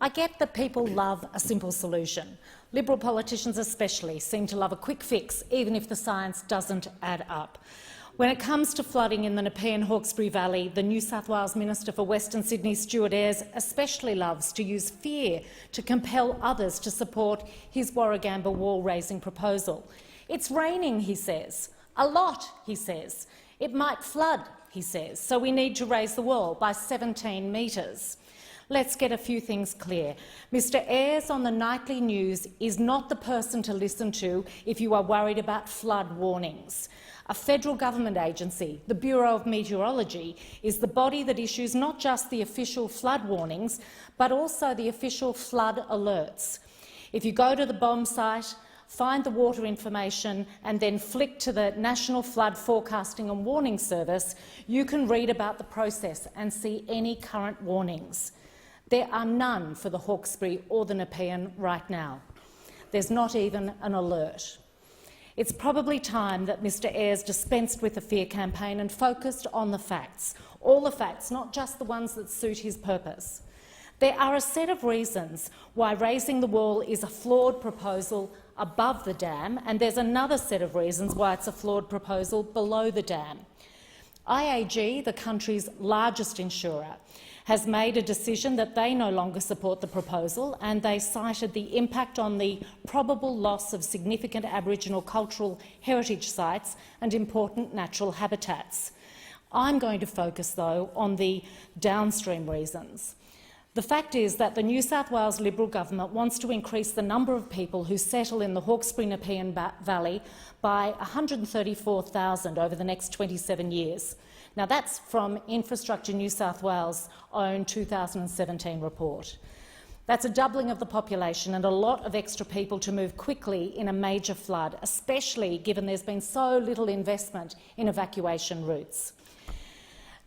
I get that people love a simple solution. Liberal politicians especially seem to love a quick fix, even if the science doesn't add up. When it comes to flooding in the Nepean Hawkesbury Valley, the New South Wales Minister for Western Sydney, Stuart Ayres, especially loves to use fear to compel others to support his Warragamba wall-raising proposal. It's raining, he says. A lot, he says. It might flood, he says, so we need to raise the wall by 17 metres. Let's get a few things clear. Mr Ayres on the nightly news is not the person to listen to if you are worried about flood warnings. A federal government agency, the Bureau of Meteorology, is the body that issues not just the official flood warnings, but also the official flood alerts. If you go to the bomb site, find the water information and then flick to the National Flood Forecasting and Warning Service, you can read about the process and see any current warnings. There are none for the Hawkesbury or the Nepean right now. There's not even an alert. It's probably time that Mr Ayres dispensed with the fear campaign and focused on the facts, all the facts, not just the ones that suit his purpose. There are a set of reasons why raising the wall is a flawed proposal above the dam, and there's another set of reasons why it's a flawed proposal below the dam. IAG, the country's largest insurer, has made a decision that they no longer support the proposal, and they cited the impact on the probable loss of significant Aboriginal cultural heritage sites and important natural habitats. I'm going to focus, though, on the downstream reasons. The fact is that the New South Wales Liberal government wants to increase the number of people who settle in the Hawkesbury-Nepean Valley by 134,000 over the next 27 years. Now, that's from Infrastructure New South Wales' own 2017 report. That's a doubling of the population and a lot of extra people to move quickly in a major flood, especially given there's been so little investment in evacuation routes.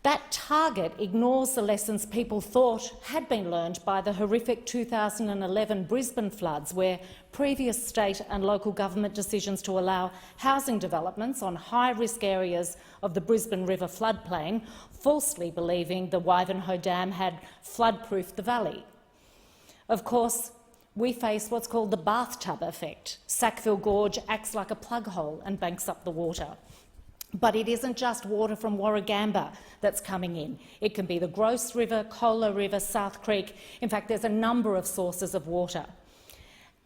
That target ignores the lessons people thought had been learned by the horrific 2011 Brisbane floods, where previous state and local government decisions to allow housing developments on high-risk areas of the Brisbane River floodplain, falsely believing the Wivenhoe Dam had flood-proofed the valley. Of course, we face what's called the bathtub effect. Sackville Gorge acts like a plug hole and banks up the water. But it isn't just water from Warragamba that's coming in. It can be the Gross River, Cola River, South Creek. In fact, there's a number of sources of water.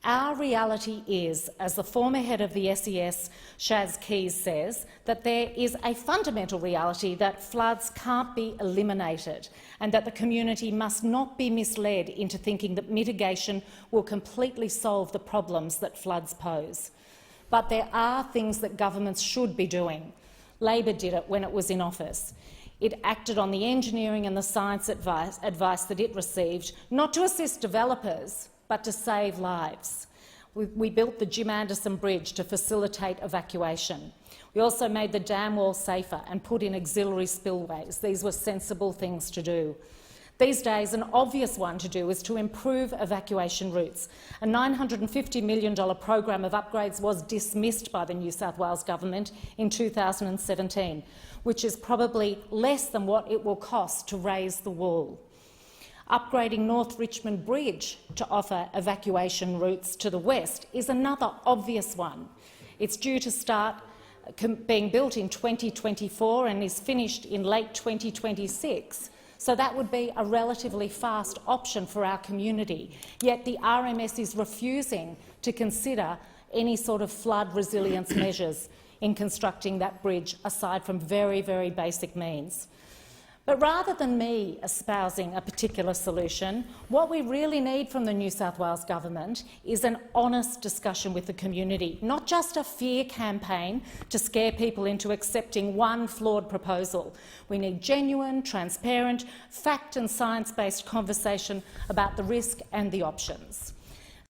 Our reality is, as the former head of the SES, Shaz Keys, says, that there is a fundamental reality that floods can't be eliminated and that the community must not be misled into thinking that mitigation will completely solve the problems that floods pose. But there are things that governments should be doing. Labor did it when it was in office. It acted on the engineering and the science advice that it received, not to assist developers, but to save lives. We built the Jim Anderson Bridge to facilitate evacuation. We also made the dam wall safer and put in auxiliary spillways. These were sensible things to do. These days, an obvious one to do is to improve evacuation routes. A $950 million program of upgrades was dismissed by the New South Wales government in 2017, which is probably less than what it will cost to raise the wall. Upgrading North Richmond Bridge to offer evacuation routes to the west is another obvious one. It's due to start being built in 2024 and is finished in late 2026. So that would be a relatively fast option for our community. Yet the RMS is refusing to consider any sort of flood resilience measures in constructing that bridge, aside from very, very basic means. But rather than me espousing a particular solution, what we really need from the New South Wales government is an honest discussion with the community, not just a fear campaign to scare people into accepting one flawed proposal. We need genuine, transparent, fact and science-based conversation about the risk and the options.